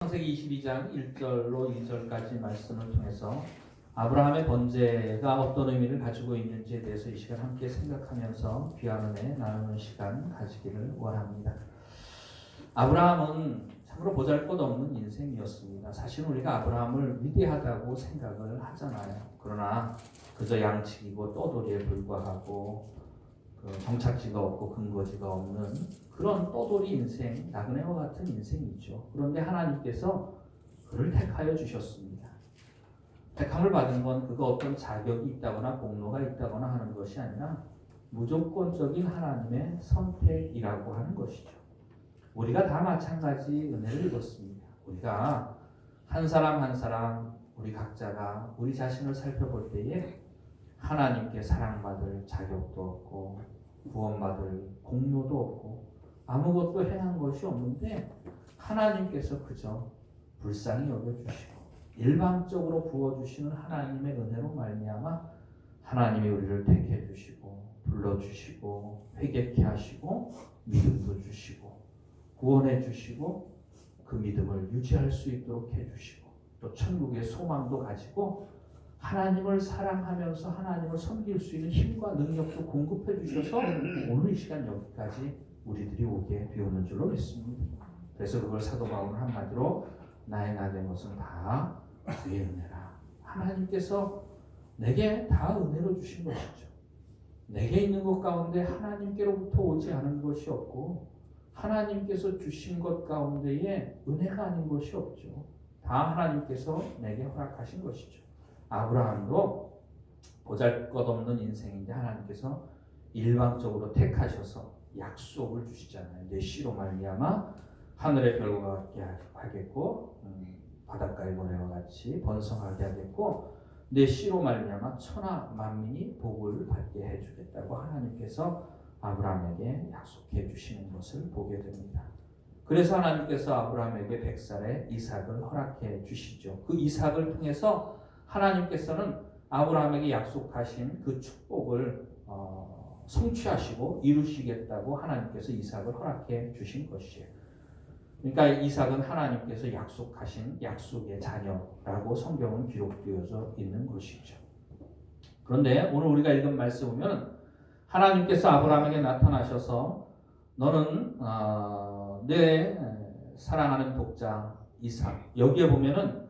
창세기 22장 1절로 2절까지 말씀을 통해서 아브라함의 번제가 어떤 의미를 가지고 있는지에 대해서 이 시간 함께 생각하면서 귀한 은혜 나누는 시간 가지기를 원합니다. 아브라함은 참으로 보잘것없는 인생이었습니다. 사실 우리가 아브라함을 위대하다고 생각을 하잖아요. 그러나 그저 양치기고 떠돌이에 불과하고 정착지가 없고 근거지가 없는 그런 떠돌이 인생, 나그네와 같은 인생이죠. 그런데 하나님께서 그를 택하여 주셨습니다. 택함을 받은 건 그가 어떤 자격이 있다거나 공로가 있다거나 하는 것이 아니라 무조건적인 하나님의 선택이라고 하는 것이죠. 우리가 다 마찬가지 은혜를 입었습니다. 우리가 한 사람 한 사람 우리 각자가 우리 자신을 살펴볼 때에 하나님께 사랑받을 자격도 없고 구원받을 공로도 없고 아무것도 행한 것이 없는데 하나님께서 그저 불쌍히 여겨주시고 일방적으로 부어주시는 하나님의 은혜로 말미암아 하나님이 우리를 택해 주시고 불러주시고 회개케 하시고 믿음도 주시고 구원해 주시고 그 믿음을 유지할 수 있도록 해주시고 또 천국의 소망도 가지고 하나님을 사랑하면서 하나님을 섬길 수 있는 힘과 능력도 공급해 주셔서 오늘 이 시간 여기까지 우리들이 오게 되었는 줄로 믿습니다. 그래서 그걸 사도 바울은 한마디로 나의 나된 것은 다 주의 은혜라. 하나님께서 내게 다 은혜로 주신 것이죠. 내게 있는 것 가운데 하나님께로부터 오지 않은 것이 없고 하나님께서 주신 것 가운데에 은혜가 아닌 것이 없죠. 다 하나님께서 내게 허락하신 것이죠. 아브라함도 보잘것없는 인생인데 하나님께서 일방적으로 택하셔서 약속을 주시잖아요. 내 씨로 말미암아 하늘의 별과 같게 하겠고 바닷가의 모래와 같이 번성하게 하겠고 내 씨로 말미암아 천하 만민이 복을 받게 해주겠다고 하나님께서 아브라함에게 약속해 주시는 것을 보게 됩니다. 그래서 하나님께서 아브라함에게 100살의 이삭을 허락해 주시죠. 그 이삭을 통해서 하나님께서는 아브라함에게 약속하신 그 축복을 성취하시고 이루시겠다고 하나님께서 이삭을 허락해 주신 것이에요. 그러니까 이삭은 하나님께서 약속하신 약속의 자녀라고 성경은 기록되어져 있는 것이죠. 그런데 오늘 우리가 읽은 말씀 보면 하나님께서 아브라함에게 나타나셔서 너는 내 사랑하는 독자 이삭, 여기에 보면은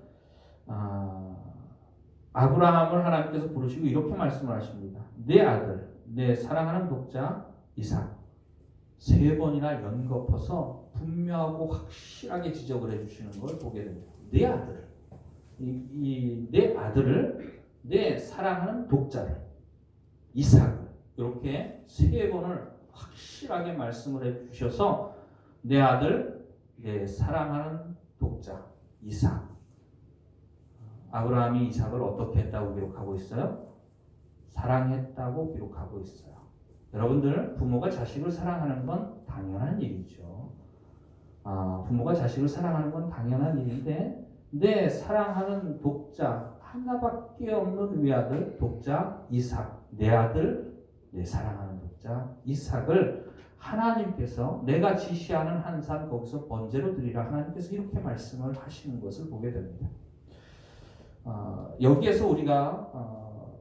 아브라함을 하나님께서 부르시고 이렇게 말씀을 하십니다. 내 아들, 내 사랑하는 독자 이삭. 3번이나 연거퍼서 분명하고 확실하게 지적을 해주시는 걸 보게 됩니다. 내 아들을, 내 아들을, 내 사랑하는 독자를, 이삭을 이렇게 3번을 확실하게 말씀을 해주셔서 내 아들, 내 사랑하는 독자 이삭. 아브라함이 이삭을 어떻게 했다고 기록하고 있어요? 사랑했다고 기록하고 있어요. 여러분들, 부모가 자식을 사랑하는 건 당연한 일이죠. 부모가 자식을 사랑하는 건 당연한 일인데 내 사랑하는 독자 하나밖에 없는 외아들 독자 이삭, 내 아들, 내 사랑하는 독자 이삭을 하나님께서 내가 지시하는 한 산 거기서 번제로 드리라 하나님께서 이렇게 말씀을 하시는 것을 보게 됩니다. 여기에서 우리가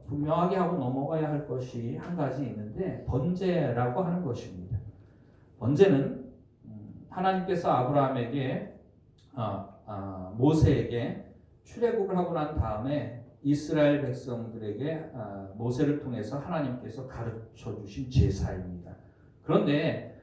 분명하게 하고 넘어가야 할 것이 한 가지 있는데 번제라고 하는 것입니다. 번제는 하나님께서 아브라함에게 모세에게 출애굽을 하고 난 다음에 이스라엘 백성들에게 모세를 통해서 하나님께서 가르쳐 주신 제사입니다. 그런데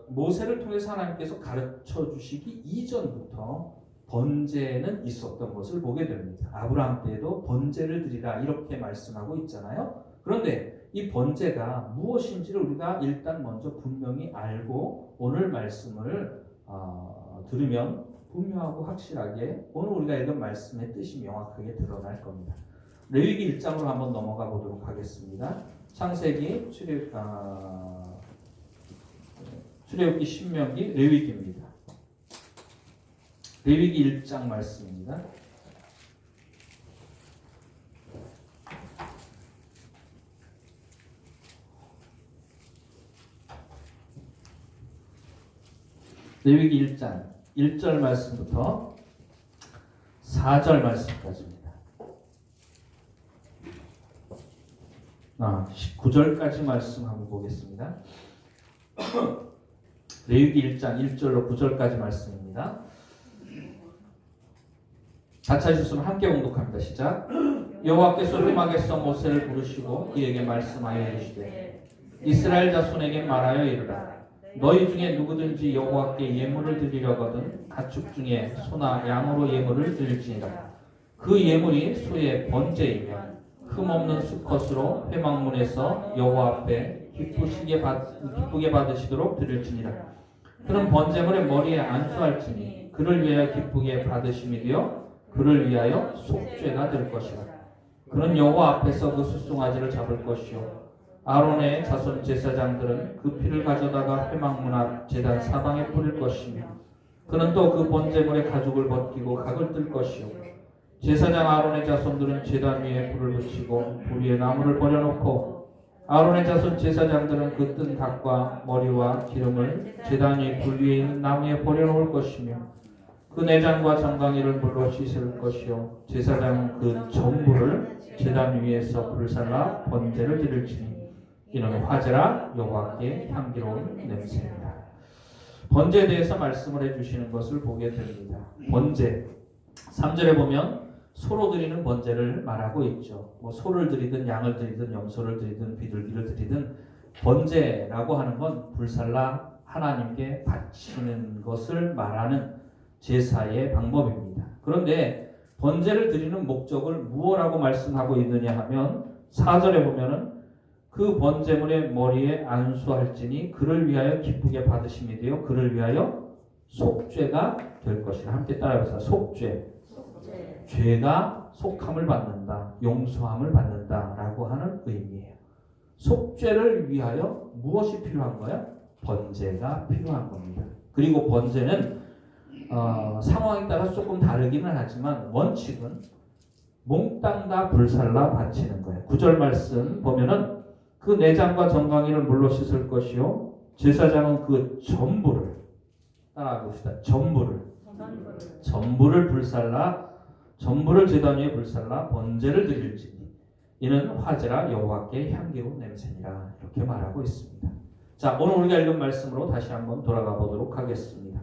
모세를 통해서 하나님께서 가르쳐 주시기 이전부터 번제는 있었던 것을 보게 됩니다. 아브라함 때에도 번제를 드리라 이렇게 말씀하고 있잖아요. 그런데 이 번제가 무엇인지를 우리가 일단 먼저 분명히 알고 오늘 말씀을 들으면 분명하고 확실하게 오늘 우리가 읽은 말씀의 뜻이 명확하게 드러날 겁니다. 레위기 1장으로 한번 넘어가 보도록 하겠습니다. 창세기, 출애굽기, 신명기, 레위기입니다. 레위기 1장 말씀입니다. 레위기 1장 1절 말씀부터 4절 말씀까지입니다. 19절까지 말씀 한번 보겠습니다. 레위기 1장 1절로 9절까지 말씀입니다. 다 찾으셨으면 함께 봉독합니다. 시작. 여호와께서 회막에서 모세를 부르시고 그에게 말씀하여 이르시되 이스라엘 자손에게 말하여 이르라. 너희 중에 누구든지 여호와께 예물을 드리려거든 가축 중에 소나 양으로 예물을 드릴지니라. 그 예물이 소의 번제이면 흠없는 수컷으로 회막문에서 여호와 앞에 기쁘게 받으시도록 드릴지니라. 그는 번제물의 머리에 안수할지니 그를 위하여 기쁘게 받으심이 되어 그를 위하여 속죄가 될 것이라. 그는 여호와 앞에서 그 수송아지를 잡을 것이요 아론의 자손 제사장들은 그 피를 가져다가 회막문 앞 제단 사방에 뿌릴 것이며 그는 또 그 번제물의 가죽을 벗기고 각을 뜰 것이요 제사장 아론의 자손들은 제단 위에 불을 붙이고 불 위에 나무를 버려놓고 아론의 자손 제사장들은 그 뜬 닭과 머리와 기름을 제단 위 불 위에 있는 나무에 버려놓을 것이며 그 내장과 정강이를 물로 씻을 것이요 제사장은 그 전부를 제단 위에서 불살라 번제를 드릴지니 이는 화제라 여호와께 향기로운 냄새입니다. 번제에 대해서 말씀을 해주시는 것을 보게 됩니다. 번제 3절에 보면 소로 드리는 번제를 말하고 있죠. 뭐 소를 드리든 양을 드리든 염소를 드리든 비둘기를 드리든 번제라고 하는 건 불살라 하나님께 바치는 것을 말하는 제사의 방법입니다. 그런데 번제를 드리는 목적을 무엇라고 말씀하고 있느냐 하면 4절에 보면은 그 번제물의 머리에 안수할지니 그를 위하여 기쁘게 받으심이 되어 그를 위하여 속죄가 될 것이라. 함께 따라해보세요. 속죄. 죄가 속함을 받는다, 용서함을 받는다라고 하는 의미예요. 속죄를 위하여 무엇이 필요한 거예요? 번제가 필요한 겁니다. 그리고 번제는 상황에 따라 조금 다르기는 하지만 원칙은 몽땅 다 불살라 바치는 거예요. 9절 말씀 보면은 그 내장과 정강이를 물로 씻을 것이요 제사장은 그 전부를 따라해봅시다. 전부를 불살라 전부를 제단 위에 불살라 번제를 드릴지니 이는 화제라 여호와께 향기로운 냄새니라. 이렇게 말하고 있습니다. 자, 오늘 우리가 읽은 말씀으로 다시 한번 돌아가 보도록 하겠습니다.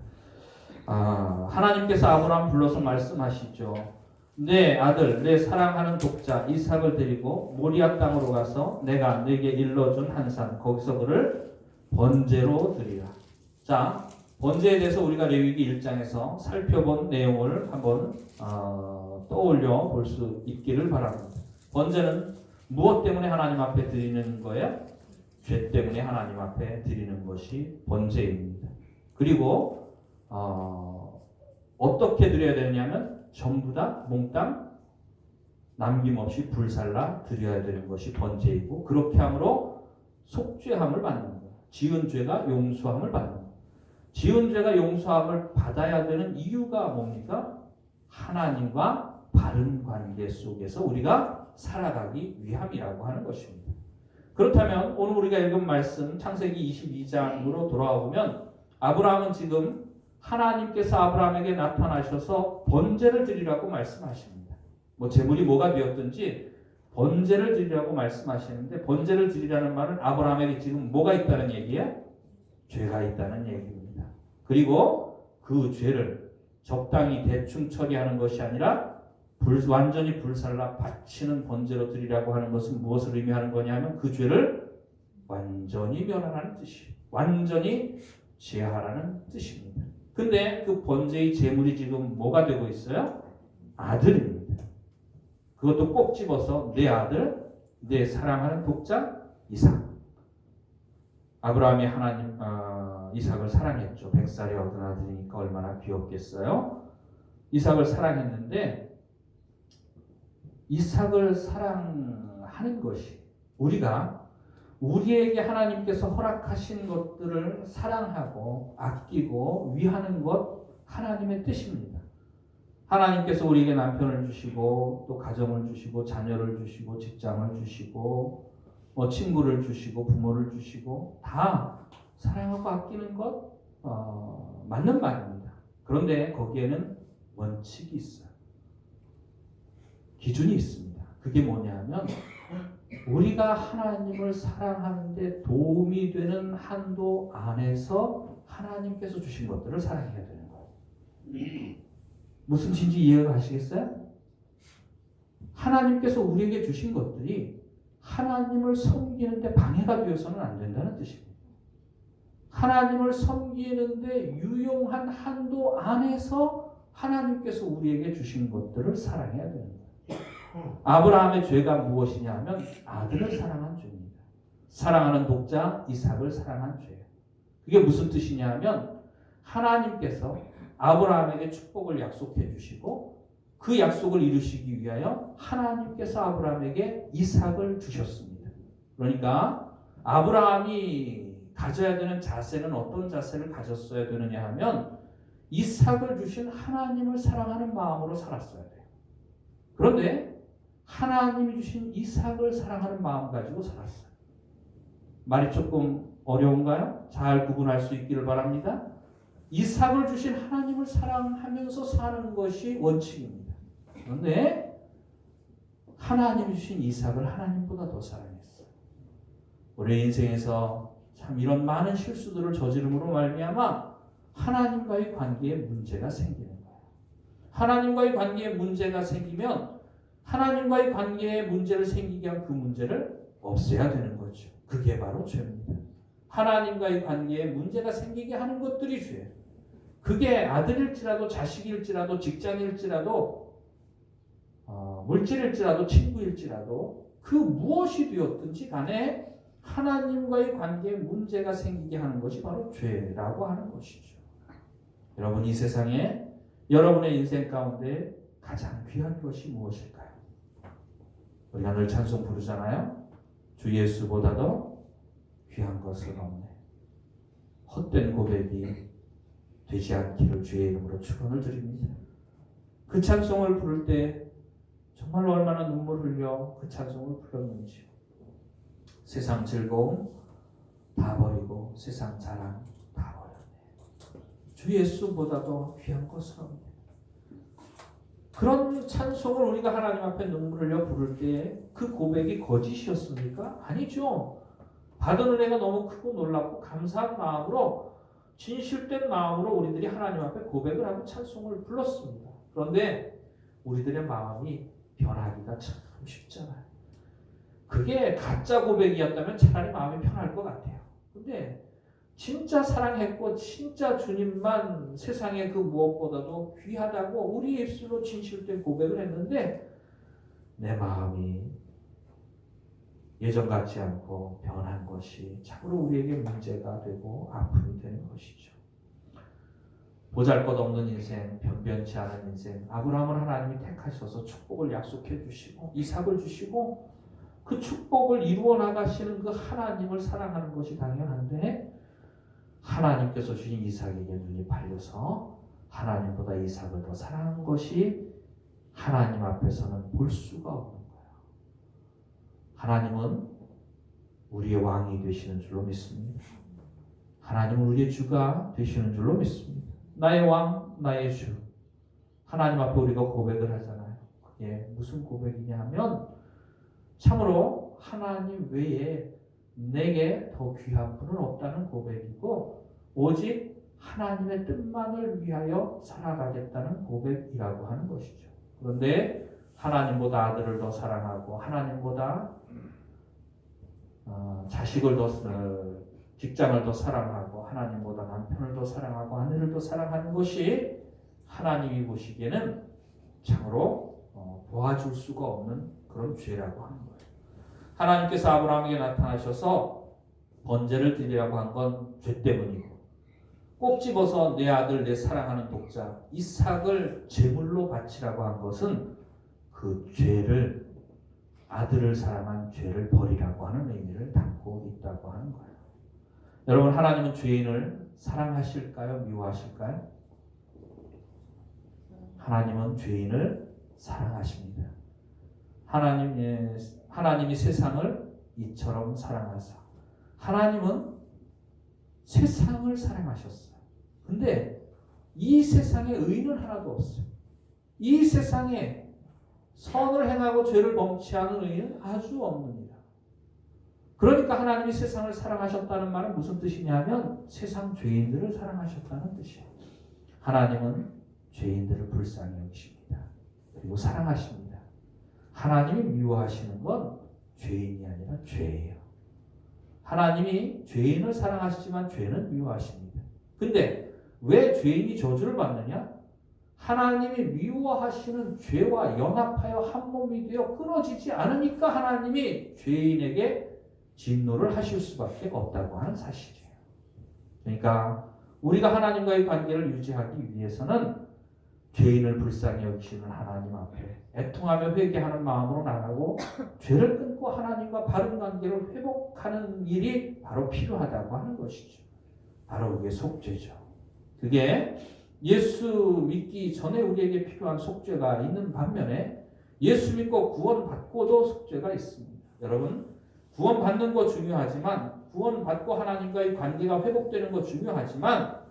하나님께서 아브라함 불러서 말씀하시죠. 내 아들, 내 사랑하는 독자 이삭을 데리고 모리아 땅으로 가서 내가 네게 일러준 한 산 거기서 그를 번제로 드리라. 자, 번제에 대해서 우리가 레위기 1장에서 살펴본 내용을 한번 떠올려 볼 수 있기를 바랍니다. 번제는 무엇 때문에 하나님 앞에 드리는 거예요? 죄 때문에 하나님 앞에 드리는 것이 번제입니다. 그리고 어떻게 드려야 되느냐면 전부 다 몽땅 남김없이 불살라 드려야 되는 것이 번제이고 그렇게 함으로 속죄함을 받는 거예요. 지은 죄가 용서함을 받는 거예요. 지은 죄가 용서함을 받아야 되는 이유가 뭡니까? 하나님과 바른 관계 속에서 우리가 살아가기 위함이라고 하는 것입니다. 그렇다면 오늘 우리가 읽은 말씀 창세기 22장으로 돌아와 보면 아브라함은 지금 하나님께서 아브라함에게 나타나셔서 번제를 드리라고 말씀하십니다. 뭐 제물이 뭐가 되었든지 번제를 드리라고 말씀하시는데 번제를 드리라는 말은 아브라함에게 지금 뭐가 있다는 얘기예요? 죄가 있다는 얘기입니다. 그리고 그 죄를 적당히 대충 처리하는 것이 아니라 완전히 불살라 바치는 번제로 드리라고 하는 것은 무엇을 의미하는 거냐면 그 죄를 완전히 멸하라는 뜻이에요. 완전히 제하라는 뜻입니다. 근데 그 번제의 제물이 지금 뭐가 되고 있어요? 아들입니다. 그것도 꼭 집어서 내 아들, 내 사랑하는 독자 이삭. 아브라함이 이삭을 사랑했죠. 100살에 얻은 아들이니까 얼마나 귀엽겠어요. 이삭을 사랑했는데 이삭을 사랑하는 것이 우리가 우리에게 하나님께서 허락하신 것들을 사랑하고 아끼고 위하는 것 하나님의 뜻입니다. 하나님께서 우리에게 남편을 주시고 또 가정을 주시고 자녀를 주시고 직장을 주시고 친구를 주시고 부모를 주시고 다 사랑하고 아끼는 것 맞는 말입니다. 그런데 거기에는 원칙이 있어요. 기준이 있습니다. 그게 뭐냐면 우리가 하나님을 사랑하는데 도움이 되는 한도 안에서 하나님께서 주신 것들을 사랑해야 되는 거예요. 무슨 뜻인지 이해가 가시겠어요? 하나님께서 우리에게 주신 것들이 하나님을 섬기는데 방해가 되어서는 안 된다는 뜻입니다. 하나님을 섬기는데 유용한 한도 안에서 하나님께서 우리에게 주신 것들을 사랑해야 되는 거예요. 아브라함의 죄가 무엇이냐 하면 아들을 사랑한 죄입니다. 사랑하는 독자 이삭을 사랑한 죄예요. 그게 무슨 뜻이냐 하면 하나님께서 아브라함에게 축복을 약속해 주시고 그 약속을 이루시기 위하여 하나님께서 아브라함에게 이삭을 주셨습니다. 그러니까 아브라함이 가져야 되는 자세는 어떤 자세를 가졌어야 되느냐 하면 이삭을 주신 하나님을 사랑하는 마음으로 살았어야 돼요. 그런데 하나님이 주신 이삭을 사랑하는 마음 가지고 살았어요. 말이 조금 어려운가요? 잘 구분할 수 있기를 바랍니다. 이삭을 주신 하나님을 사랑하면서 사는 것이 원칙입니다. 그런데 하나님이 주신 이삭을 하나님보다 더 사랑했어요. 우리 인생에서 참 이런 많은 실수들을 저지름으로 말미암아 하나님과의 관계에 문제가 생기는 거예요. 하나님과의 관계에 문제가 생기면 하나님과의 관계에 문제를 생기게 한 그 문제를 없애야 되는 거죠. 그게 바로 죄입니다. 하나님과의 관계에 문제가 생기게 하는 것들이 죄예요. 그게 아들일지라도 자식일지라도 직장일지라도 물질일지라도 친구일지라도 그 무엇이 되었든지 간에 하나님과의 관계에 문제가 생기게 하는 것이 바로 죄라고 하는 것이죠. 여러분 이 세상에 여러분의 인생 가운데 가장 귀한 것이 무엇일까요? 우리가 늘 찬송 부르잖아요. 주 예수보다도 귀한 것은 없네. 헛된 고백이 되지 않기를 주의 이름으로 축원을 드립니다. 그 찬송을 부를 때 정말로 얼마나 눈물 흘려 그 찬송을 불렀는지. 세상 즐거움 다 버리고 세상 자랑 다 버렸네. 주 예수보다도 귀한 것은 없네. 그런 찬송을 우리가 하나님 앞에 눈물 흘려 부를 때 그 고백이 거짓이었습니까? 아니죠. 받은 은혜가 너무 크고 놀랍고 감사한 마음으로 진실된 마음으로 우리들이 하나님 앞에 고백을 하고 찬송을 불렀습니다. 그런데 우리들의 마음이 변하기가 참 쉽잖아요. 그게 가짜 고백이었다면 차라리 마음이 편할 것 같아요. 근데 진짜 사랑했고 진짜 주님만 세상에 그 무엇보다도 귀하다고 우리 입술로 진실된 고백을 했는데 내 마음이 예전 같지 않고 변한 것이 참으로 우리에게 문제가 되고 아픔이 되는 것이죠. 보잘것없는 인생, 변변치 않은 인생, 아브라함을 하나님이 택하셔서 축복을 약속해 주시고 이삭을 주시고 그 축복을 이루어 나가시는 그 하나님을 사랑하는 것이 당연한데 하나님께서 주신 이삭에게 눈이 팔려서 하나님보다 이삭을 더 사랑한 것이 하나님 앞에서는 볼 수가 없는 거예요. 하나님은 우리의 왕이 되시는 줄로 믿습니다. 하나님은 우리의 주가 되시는 줄로 믿습니다. 나의 왕, 나의 주. 하나님 앞에 우리가 고백을 하잖아요. 그게 무슨 고백이냐 하면 참으로 하나님 외에 내게 더 귀한 분은 없다는 고백이고 오직 하나님의 뜻만을 위하여 살아가겠다는 고백이라고 하는 것이죠. 그런데 하나님보다 아들을 더 사랑하고 하나님보다 자식을 더 직장을 더 사랑하고 하나님보다 남편을 더 사랑하고 아내를 더 사랑하는 것이 하나님이 보시기에는 참으로 도와줄 수가 없는 그런 죄라고 하는 거예요. 하나님께서 아브라함에게 나타나셔서 번제를 드리라고 한 건 죄 때문이고 꼭 집어서 내 아들 내 사랑하는 독자 이삭을 제물로 바치라고 한 것은 그 죄를 아들을 사랑한 죄를 버리라고 하는 의미를 담고 있다고 하는 거예요. 여러분 하나님은 죄인을 사랑하실까요? 미워하실까요? 하나님은 죄인을 사랑하십니다. 하나님이 세상을 이처럼 사랑하사 하나님은 세상을 사랑하셨어요. 근데 이 세상에 의인은 하나도 없어요. 이 세상에 선을 행하고 죄를 범치 않은 의인은 아주 없느니라. 그러니까 하나님이 세상을 사랑하셨다는 말은 무슨 뜻이냐면 세상 죄인들을 사랑하셨다는 뜻이에요. 하나님은 죄인들을 불쌍히 여기십니다. 그리고 사랑하십니다. 하나님이 미워하시는 건 죄인이 아니라 죄예요. 하나님이 죄인을 사랑하시지만 죄는 미워하십니다. 근데 왜 죄인이 저주를 받느냐? 하나님이 미워하시는 죄와 연합하여 한 몸이 되어 끊어지지 않으니까 하나님이 죄인에게 진노를 하실 수밖에 없다고 하는 사실이에요. 그러니까 우리가 하나님과의 관계를 유지하기 위해서는 죄인을 불쌍히 여기시는 하나님 앞에 애통하며 회개하는 마음으로 나가고 죄를 끊고 하나님과 바른 관계를 회복하는 일이 바로 필요하다고 하는 것이죠. 바로 그게 속죄죠. 그게 예수 믿기 전에 우리에게 필요한 속죄가 있는 반면에 예수 믿고 구원받고도 속죄가 있습니다. 여러분, 구원받는 거 중요하지만 구원받고 하나님과의 관계가 회복되는 거 중요하지만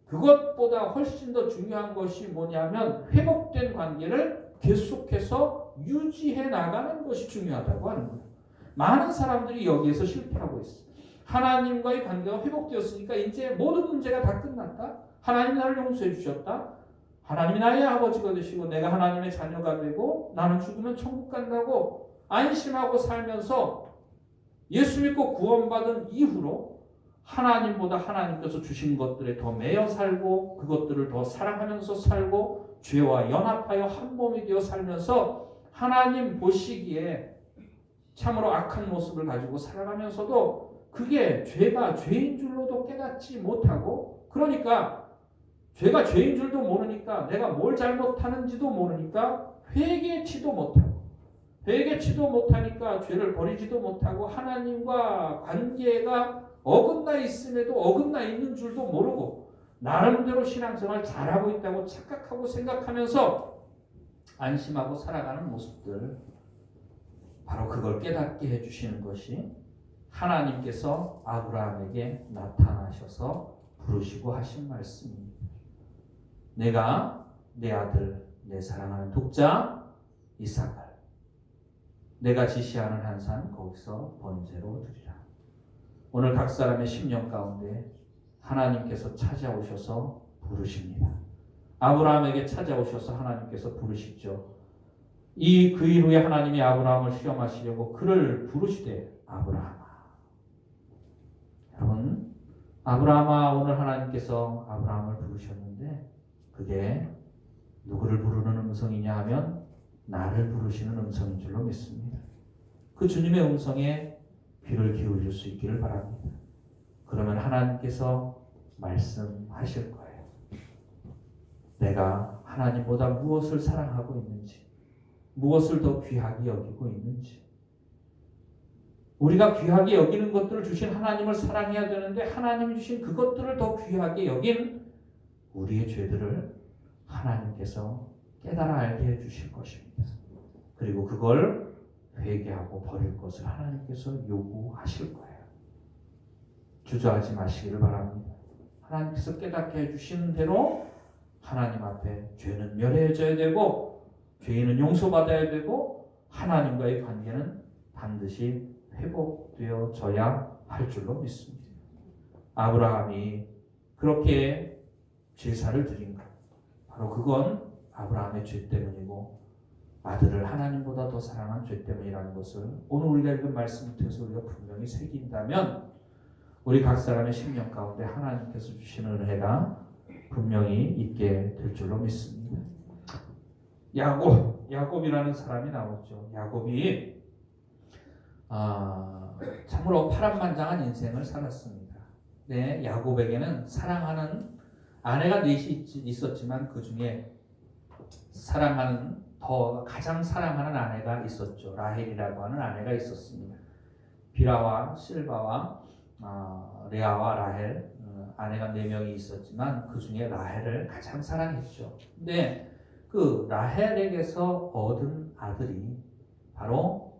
그것보다 훨씬 더 중요한 것이 뭐냐면 회복된 관계를 계속해서 유지해 나가는 것이 중요하다고 하는 거예요. 많은 사람들이 여기에서 실패하고 있어요. 하나님과의 관계가 회복되었으니까 이제 모든 문제가 다 끝났다. 하나님이 나를 용서해 주셨다. 하나님이 나의 아버지가 되시고 내가 하나님의 자녀가 되고 나는 죽으면 천국 간다고 안심하고 살면서 예수 믿고 구원받은 이후로 하나님보다 하나님께서 주신 것들에 더 매여 살고 그것들을 더 사랑하면서 살고 죄와 연합하여 한 몸이 되어 살면서 하나님 보시기에 참으로 악한 모습을 가지고 살아가면서도 그게 죄가 죄인 줄로도 깨닫지 못하고 그러니까 죄가 죄인 줄도 모르니까 내가 뭘 잘못하는지도 모르니까 회개치도 못하고 회개치도 못하니까 죄를 버리지도 못하고 하나님과 관계가 어긋나 있음에도 어긋나 있는 줄도 모르고 나름대로 신앙생활 잘하고 있다고 착각하고 생각하면서 안심하고 살아가는 모습들 바로 그걸 깨닫게 해주시는 것이 하나님께서 아브라함에게 나타나셔서 부르시고 하신 말씀입니다. 내가 내 아들 내 사랑하는 독자 이삭을 내가 지시하는 한 산 거기서 번제로 드리라. 오늘 각 사람의 심령 가운데 하나님께서 찾아오셔서 부르십니다. 아브라함에게 찾아오셔서 하나님께서 부르시죠. 그 이후에 하나님이 아브라함을 시험하시려고 그를 부르시되 아브라함아. 여러분, 아브라함아 오늘 하나님께서 아브라함을 부르셨는데 그게 누구를 부르는 음성이냐 하면 나를 부르시는 음성인 줄로 믿습니다. 그 주님의 음성에 귀를 기울일 수 있기를 바랍니다. 그러면 하나님께서 말씀하실 거예요. 내가 하나님보다 무엇을 사랑하고 있는지, 무엇을 더 귀하게 여기고 있는지. 우리가 귀하게 여기는 것들을 주신 하나님을 사랑해야 되는데 하나님이 주신 그것들을 더 귀하게 여긴 우리의 죄들을 하나님께서 깨달아 알게 해주실 것입니다. 그리고 그걸 회개하고 버릴 것을 하나님께서 요구하실 거예요. 주저하지 마시기를 바랍니다. 하나님께서 깨닫게 해주시는 대로 하나님 앞에 죄는 멸해져야 되고 죄인은 용서받아야 되고 하나님과의 관계는 반드시 회복되어져야 할 줄로 믿습니다. 아브라함이 그렇게 제사를 드린 것 바로 그건 아브라함의 죄 때문이고 아들을 하나님보다 더 사랑한 죄 때문이라는 것을 오늘 우리가 읽은 말씀을 통해서 우리가 분명히 새긴다면 우리 각 사람의 심령 가운데 하나님께서 주시는 은혜가 분명히 있게 될 줄로 믿습니다. 야곱이라는 사람이 나오죠. 야곱이 참으로 파란만장한 인생을 살았습니다. 네, 야곱에게는 사랑하는 아내가 넷이 있었지만 그 중에 가장 사랑하는 아내가 있었죠. 라헬이라고 하는 아내가 있었습니다. 비라와 실바와 레아와 라헬 아내가 4명이 있었지만 그 중에 라헬을 가장 사랑했죠. 근데 그 라헬에게서 얻은 아들이 바로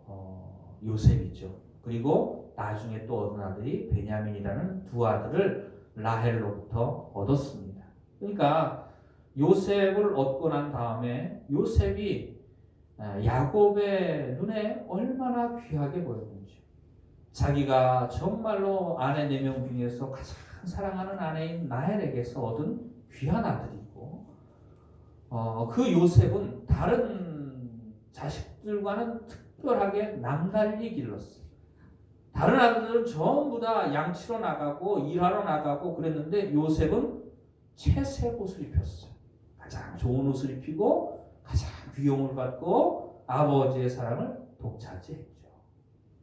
요셉이죠. 그리고 나중에 또 얻은 아들이 베냐민이라는 두 아들을 라헬로부터 얻었습니다. 그러니까 요셉을 얻고 난 다음에 요셉이 야곱의 눈에 얼마나 귀하게 보였는지, 자기가 정말로 아내 4명 중에서 가장 사랑하는 아내인 라헬에게서 얻은 귀한 아들이고, 그 요셉은 다른 자식들과는 특별하게 남달리 길렀어요. 다른 아들들은 전부 다 양치러 나가고 일하러 나가고 그랬는데 요셉은 채색 옷을 입혔어요. 가장 좋은 옷을 입히고 가장 귀여움을 받고 아버지의 사랑을 독차지했죠.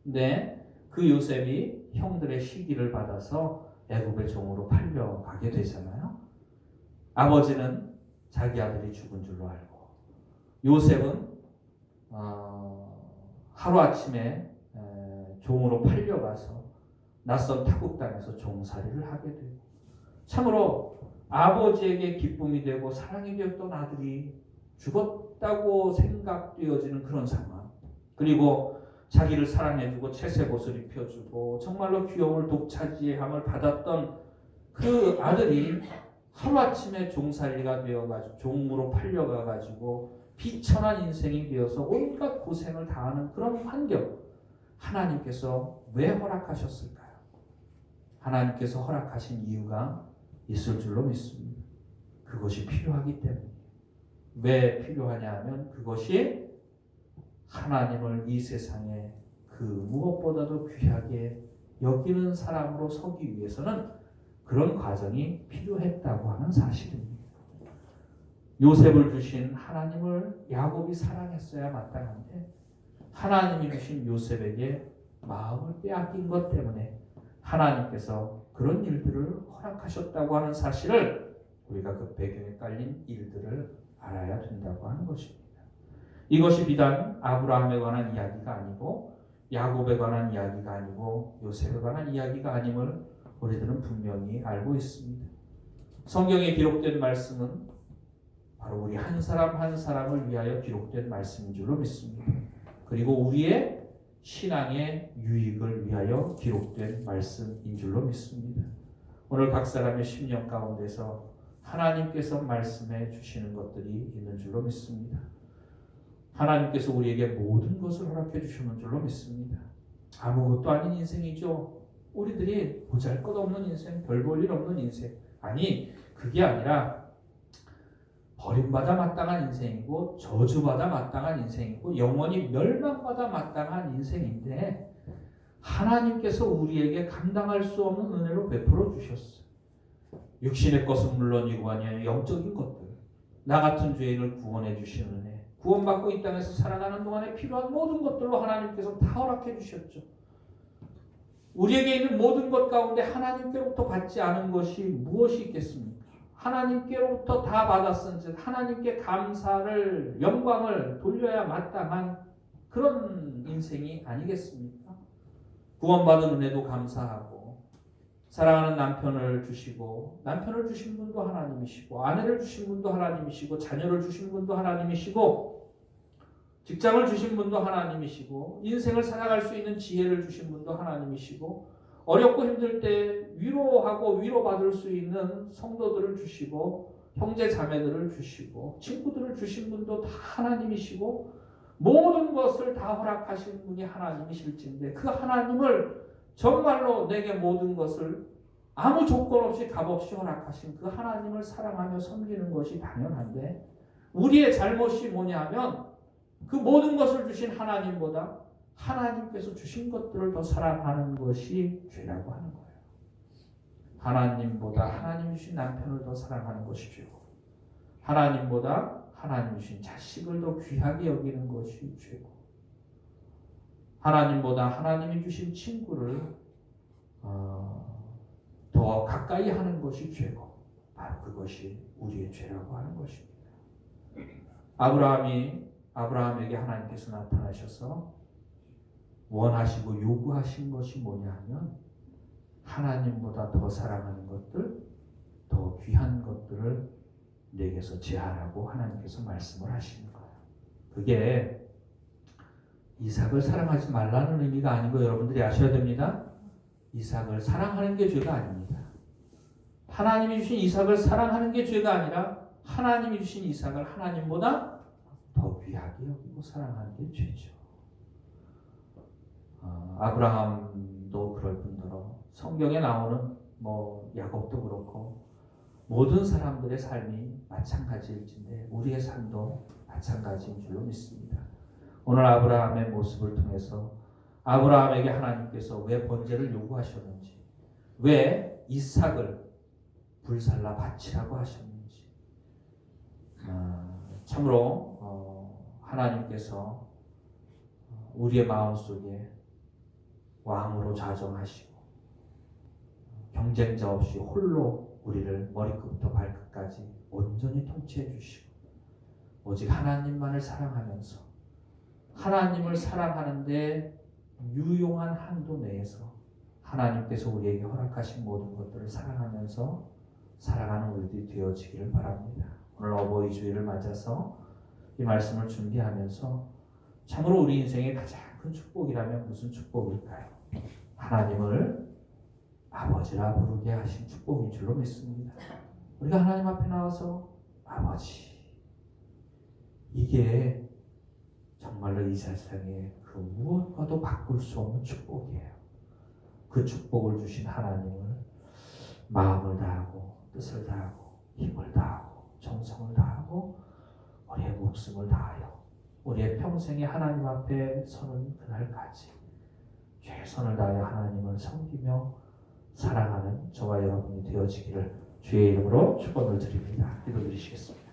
근데 그 요셉이 형들의 시기를 받아서 애굽의 종으로 팔려가게 되잖아요. 아버지는 자기 아들이 죽은 줄로 알고, 요셉은 하루아침에 종으로 팔려가서 낯선 타국 땅에서 종살이를 하게 되고, 참으로 아버지에게 기쁨이 되고 사랑이 되었던 아들이 죽었다고 생각되어지는 그런 상황, 그리고 자기를 사랑해주고 채색 옷을 입혀주고 정말로 귀여움을 독차지함을 받았던 그 아들이 하루아침에 종살이가 되어가지고 종으로 팔려가가지고 비천한 인생이 되어서 온갖 고생을 당하는 그런 환경, 하나님께서 왜 허락하셨을까요? 하나님께서 허락하신 이유가 있을 줄로 믿습니다. 그것이 필요하기 때문에. 왜 필요하냐 하면 그것이 하나님을 이 세상에 그 무엇보다도 귀하게 여기는 사람으로 서기 위해서는 그런 과정이 필요했다고 하는 사실입니다. 요셉을 주신 하나님을 야곱이 사랑했어야 마땅한데 하나님이 주신 요셉에게 마음을 빼앗긴 것 때문에 하나님께서 그런 일들을 허락하셨다고 하는 사실을 우리가 그 배경에 깔린 일들을 알아야 된다고 하는 것입니다. 이것이 비단 아브라함에 관한 이야기가 아니고 야곱에 관한 이야기가 아니고 요셉에 관한 이야기가 아님을 우리들은 분명히 알고 있습니다. 성경에 기록된 말씀은 바로 우리 한 사람 한 사람을 위하여 기록된 말씀인 줄로 믿습니다. 그리고 우리의 신앙의 유익을 위하여 기록된 말씀인 줄로 믿습니다. 오늘 각 사람의 심령 가운데서 하나님께서 말씀해 주시는 것들이 있는 줄로 믿습니다. 하나님께서 우리에게 모든 것을 허락해 주시는 줄로 믿습니다. 아무것도 아닌 인생이죠. 우리들이 보잘것없는 인생, 별 볼 일 없는 인생. 아니, 그게 아니라 버림받아 마땅한 인생이고 저주받아 마땅한 인생이고 영원히 멸망받아 마땅한 인생인데 하나님께서 우리에게 감당할 수 없는 은혜로 베풀어 주셨어요. 육신의 것은 물론이고 아니에요. 영적인 것들. 나 같은 죄인을 구원해 주시는 은혜. 구원받고 이 땅에서 살아가는 동안에 필요한 모든 것들로 하나님께서 다 허락해 주셨죠. 우리에게 있는 모든 것 가운데 하나님께로부터 받지 않은 것이 무엇이 있겠습니까? 하나님께로부터 다 받았은즉 하나님께 감사를, 영광을 돌려야 마땅한 그런 인생이 아니겠습니까? 구원받은 은혜도 감사하고 사랑하는 남편을 주시고 남편을 주신 분도 하나님이시고 아내를 주신 분도 하나님이시고 자녀를 주신 분도 하나님이시고 직장을 주신 분도 하나님이시고 인생을 살아갈 수 있는 지혜를 주신 분도 하나님이시고 어렵고 힘들 때 위로하고 위로받을 수 있는 성도들을 주시고 형제 자매들을 주시고 친구들을 주신 분도 다 하나님이시고 모든 것을 다 허락하신 분이 하나님이실진데 그 하나님을 정말로 내게 모든 것을 아무 조건 없이 값없이 허락하신 그 하나님을 사랑하며 섬기는 것이 당연한데 우리의 잘못이 뭐냐 하면 그 모든 것을 주신 하나님보다 하나님께서 주신 것들을 더 사랑하는 것이 죄라고 하는 거예요. 하나님보다 하나님 주신 남편을 더 사랑하는 것이 죄고 하나님보다 하나님 주신 자식을 더 귀하게 여기는 것이 죄고 하나님보다 하나님이 주신 친구를 더 가까이 하는 것이 죄고 바로 그것이 우리의 죄라고 하는 것입니다. 아브라함에게 하나님께서 나타나셔서 원하시고 요구하신 것이 뭐냐 하면 하나님보다 더 사랑하는 것들, 더 귀한 것들을 내게서 제하라고 하나님께서 말씀을 하시는 거예요. 그게 이삭을 사랑하지 말라는 의미가 아닌 거 여러분들이 아셔야 됩니다. 이삭을 사랑하는 게 죄가 아닙니다. 하나님이 주신 이삭을 사랑하는 게 죄가 아니라 하나님이 주신 이삭을 하나님보다 더 귀하게 여기고 사랑하는 게 죄죠. 아브라함도 그럴 뿐더러 성경에 나오는 야곱도 그렇고 모든 사람들의 삶이 마찬가지일진데 우리의 삶도 마찬가지인 줄로 믿습니다. 오늘 아브라함의 모습을 통해서 아브라함에게 하나님께서 왜 번제를 요구하셨는지, 왜 이삭을 불살라 바치라고 하셨는지, 참으로 하나님께서 우리의 마음속에 왕으로 좌정하시고 경쟁자 없이 홀로 우리를 머리끝부터 발끝까지 온전히 통치해 주시고 오직 하나님만을 사랑하면서 하나님을 사랑하는데 유용한 한도 내에서 하나님께서 우리에게 허락하신 모든 것들을 사랑하면서 살아가는 우리들이 되어지기를 바랍니다. 오늘 어버이 주일을 맞아서 이 말씀을 준비하면서 참으로 우리 인생의 가장 큰 축복이라면 무슨 축복일까요? 하나님을 아버지라 부르게 하신 축복인 줄로 믿습니다. 우리가 하나님 앞에 나와서 아버지, 이게 정말로 이 세상에 그 무엇과도 바꿀 수 없는 축복이에요. 그 축복을 주신 하나님을 마음을 다하고 뜻을 다하고 힘을 다하고 정성을 다하고 우리의 목숨을 다하여 우리의 평생에 하나님 앞에 서는 그날까지 최선을 다하여 하나님을 섬기며 사랑하는 저와 여러분이 되어지기를 주의 이름으로 축원을 드립니다. 기도드리시겠습니다.